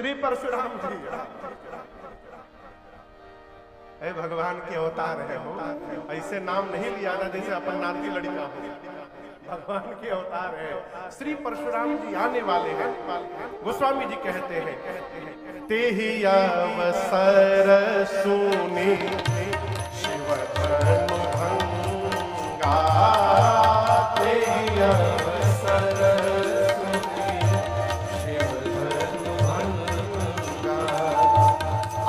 श्री परशुराम जी हे भगवान के अवतार है हो, ऐसे नाम नहीं लिया ना जैसे अपन नाती लड़का हो। भगवान के अवतार है, श्री परशुराम जी आने वाले हैं। गोस्वामी जी कहते हैं ते ही अवसर सुनी शिव धनु भंगा, ते ही अवसर सुनी शिव धनु भंगा,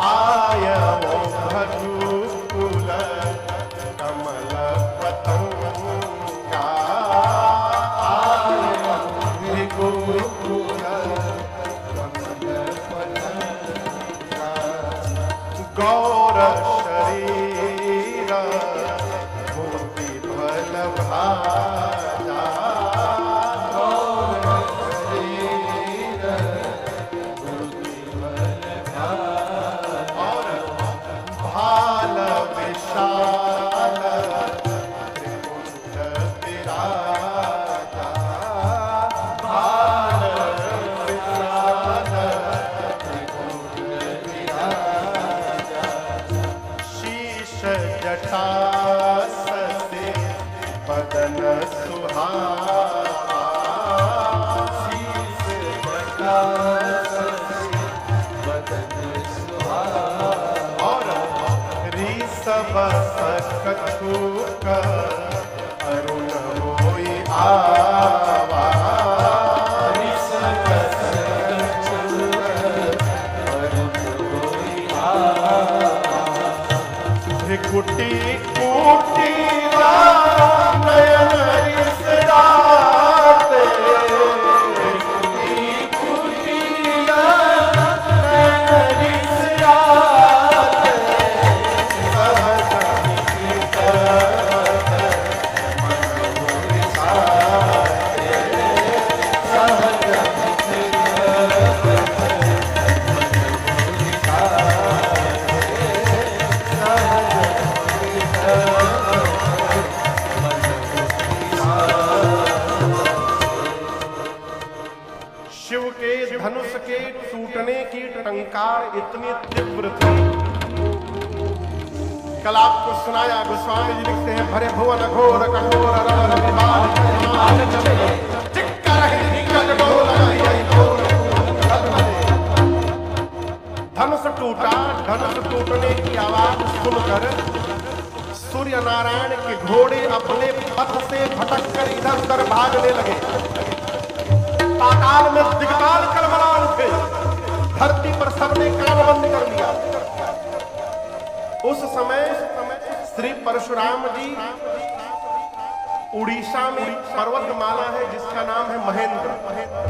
आया भगुकुल कमल पतंगा, आया भगुकुल कमल पतंगा, गौर शरीर मूर्ति भल भाजा, गौर शरीर मूर्ति भल भाजा, और भाल विशाल त्रिपुंड विराजा, भाल विशाल त्रिपुंड विराजा, शीश जटा ससे बदन सुहावा, शीश जटा ससे बदन सुहावा, और ऋषभ सकछुक अरुण होई आवा, ऋषभ सकछुक अरुण होई आवा, भृकुटी कुटिला नयन रिसराते, भृकुटी कुटिला नयन रिसराते, सहज निकट मन मोहि साते, सहज निकट मन मोहि साते, सहज शिव के धनुष के टूटने की टंकार इतनी तीव्र थी। कल आपको सुनाया, गोस्वामी जी लिखते हैं भरे भुवन घोर कठोर रवन विवाद जमाल चले, चिक्का रही निकट डोल रही घोर धनुष टूटा। धनुष टूटने की आवाज सुनकर सूर्य नारायण के घोड़े अपने पथ से भटक कर इधर उधर भागने लगे। पाताल में दिग्पाल कलमला उठे, धरती पर सबने कान बंद कर लिया। उस समय श्री परशुराम जी उड़ीसा में पर्वतमाला है जिसका नाम है महेंद्र,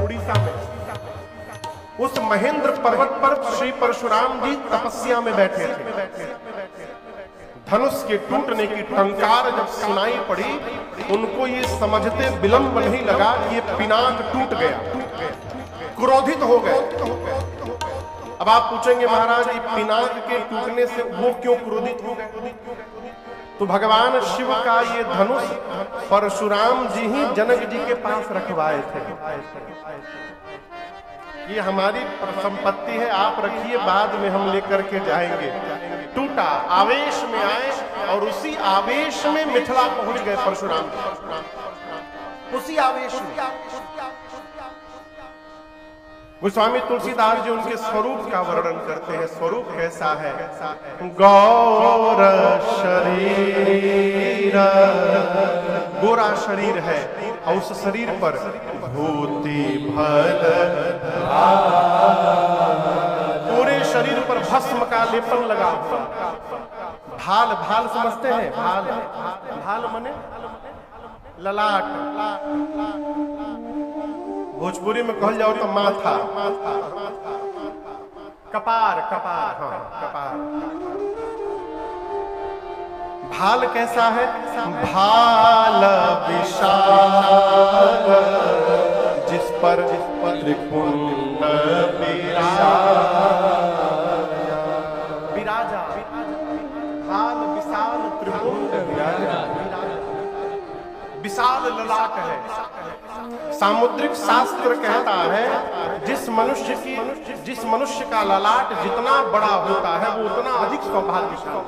उड़ीसा में उस महेंद्र पर्वत पर श्री परशुराम जी तपस्या में बैठे थे। धनुष के टूटने की टंकार जब सुनाई पड़ी, उनको ये समझते विलंब नहीं लगा कि ये पिनाक टूट गया। क्रोधित हो गए। अब आप पूछेंगे महाराज ये पिनाक के टूटने से वो क्यों क्रोधित हो गए? तो भगवान शिव का ये धनुष परशुराम जी ही जनक जी के पास रखवाए थे। ये हमारी संपत्ति है, आप रखिए, बाद में हम लेकर के जाएंगे। टूटा, आवेश में आए और उसी आवेश में मिथिला पहुंच गए परशुराम, उसी आवेश में। गोस्वामी तुलसीदास जी उनके स्वरूप का वर्णन करते हैं। स्वरूप कैसा है? गौर शरीर, गोरा शरीर है और उस शरीर पर भूति भल, पूरे शरीर पर भस्म का लेपन लगा हुआ। भाल, भाल समझते हैं? भाल, भाल मने ललाट, भोजपुरी में कहल जाओ तो माथा, कपार, कपार, हाँ कपार। भाल कैसा है? भाल विशाल, जिस पर त्रिपुंड विराजा, भाल विशाल त्रिपुंड विराजा, विशाल ललाट है। सामुद्रिक शास्त्र कहता है जिस मनुष्य का ललाट जितना बड़ा होता है वो उतना अधिक सौभाग्यशाली।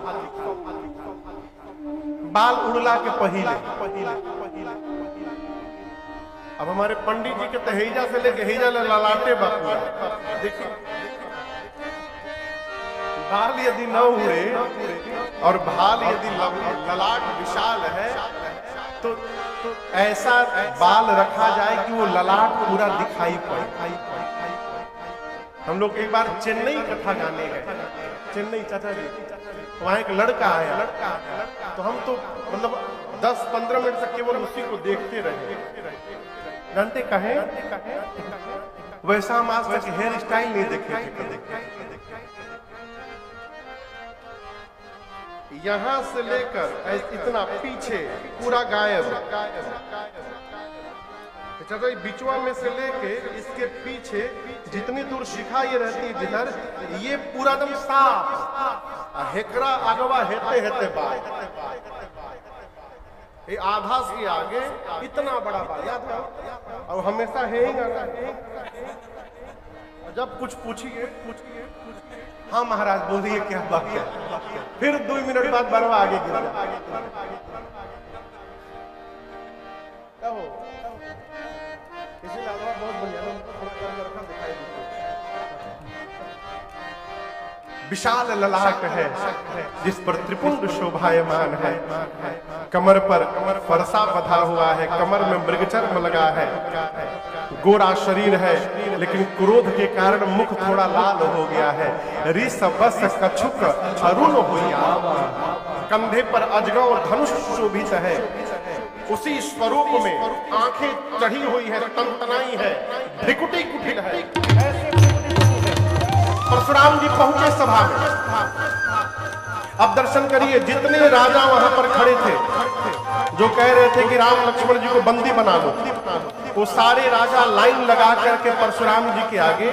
बाल उड़ला के पहिले। अब हमारे पंडित जी के तहेजा से लेके हेजा ललाटे बापू देखिए, बाल यदि न उड़े और भाल यदि ललाट विशाल है तो ऐसा बाल रखा जाए कि वो ललाट पूरा दिखाई पड़े। हम लोग एक बार चेन्नई कथा गाने गए, चेन्नई चाचा जी, वहां एक लड़का आया, तो हम तो मतलब 10-15 मिनट तक केवल उसी को देखते रहे। जानते कहे वैसा हम आज तक हेयर स्टाइल नहीं देखे थे। यहां से लेकर इतना पीछे पूरा गायब, चाचा बिचवा में से लेके इसके पीछे जितनी दूर शिखा ये रहती है जिधर, ये पूरा एकदम साफ, हेकरा आगवा हेते हेते बाल, ये आधा से आगे इतना बड़ा बाल, याद है? और हमेशा है ही ना, जब कुछ पूछिए हाँ महाराज बोलिए क्या बात है, फिर 2 मिनट बाद बरवा आगे गिर जाए। बहुत बढ़िया विशाल ललाट है जिस पर त्रिपुंड शोभायमान है, कमर पर फरसा बंधा हुआ है, कमर में मृगचर्म लगा है, गोरा शरीर है लेकिन क्रोध के कारण मुख थोड़ा लाल हो गया है, ऋषभस कछुक अरुण हुआ, कंधे पर अजगौ धनुष शोभित है, उसी स्वरूप में आंखें चढ़ी हुई है, तनतनाई है, भ्रिकुटी कुटिल है। परशुराम जी पहुंचे सभा में, अब दर्शन करिए, जितने राजा वहां पर खड़े थे जो कह रहे थे कि राम लक्ष्मण जी को बंदी बना लो, वो सारे राजा लाइन लगा करके परशुराम जी के आगे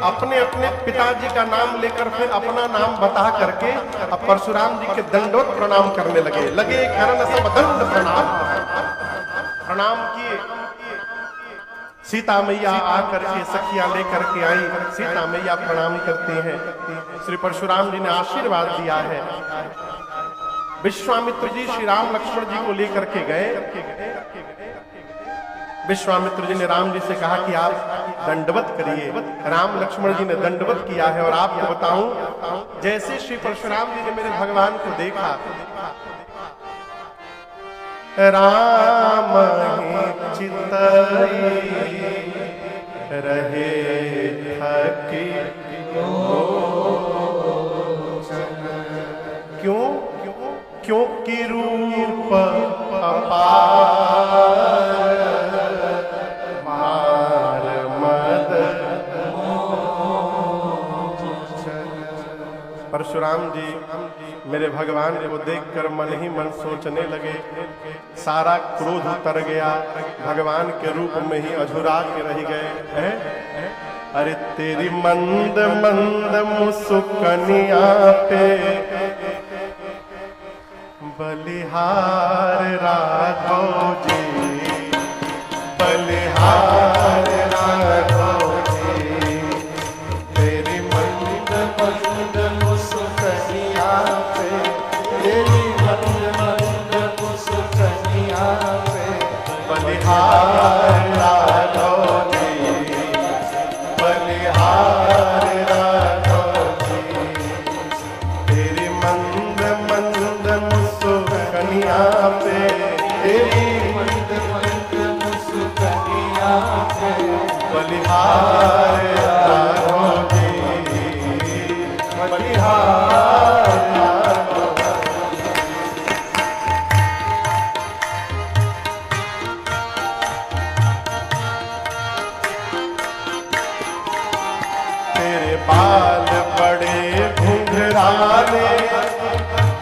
अपने अपने पिताजी का नाम लेकर फिर अपना नाम बता करके अब परशुराम जी के दंडवत प्रणाम करने लगे करण सब दंड प्रणाम किए। सीता मैया आकर के सखियां लेकर के आई, सीता मैया प्रणाम करती हैं। श्री परशुराम जी ने आशीर्वाद दिया है। विश्वामित्र जी श्री राम लक्ष्मण जी को लेकर के गए। विश्वामित्र जी ने राम जी से कहा कि आप दंडवत करिए। राम लक्ष्मण जी ने दंडवत किया है। और आपको बताऊं, जैसे श्री परशुराम जी ने मेरे भगवान को देखा, राम ही चितई रहे थकी क्यों? क्योंकि रूप अपार मार मद। परशुराम जी मेरे भगवान को देखकर मन ही मन सोचने लगे, सारा क्रोध उतर गया, भगवान के रूप में ही अझुरा के रह गए हैं। अरे तेरी मंद मंद मुस्कनिया पे बलिहार राघव जी, बलिहार राघव जी, तेरी मंद मंद मुस्कनिया पे, तेरी मंद मंद मुस्कनिया पे बलिहार राघव जी, बलिहार राघव जी, तेरी मंद मंद मुस्कनिया पे, तेरी मंद मंद मुस्कनिया पे बलिहार राघव जी, बलिहार राघव। तेरे बाल बड़े घुंघराले,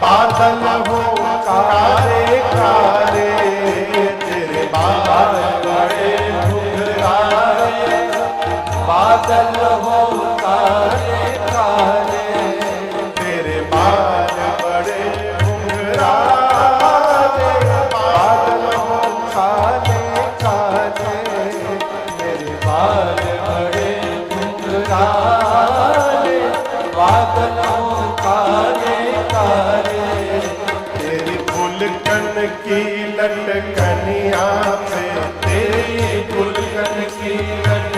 बादल हो काले काले, तेरे बाल बड़े घुंघराले, बादल हो काले काले, तेरे बाल बड़े घुंघराले, बादल हो काले काले, तेरे बाल बड़े गुलशन की लटकनिया पे, तेरी गुलशन की लटकनिया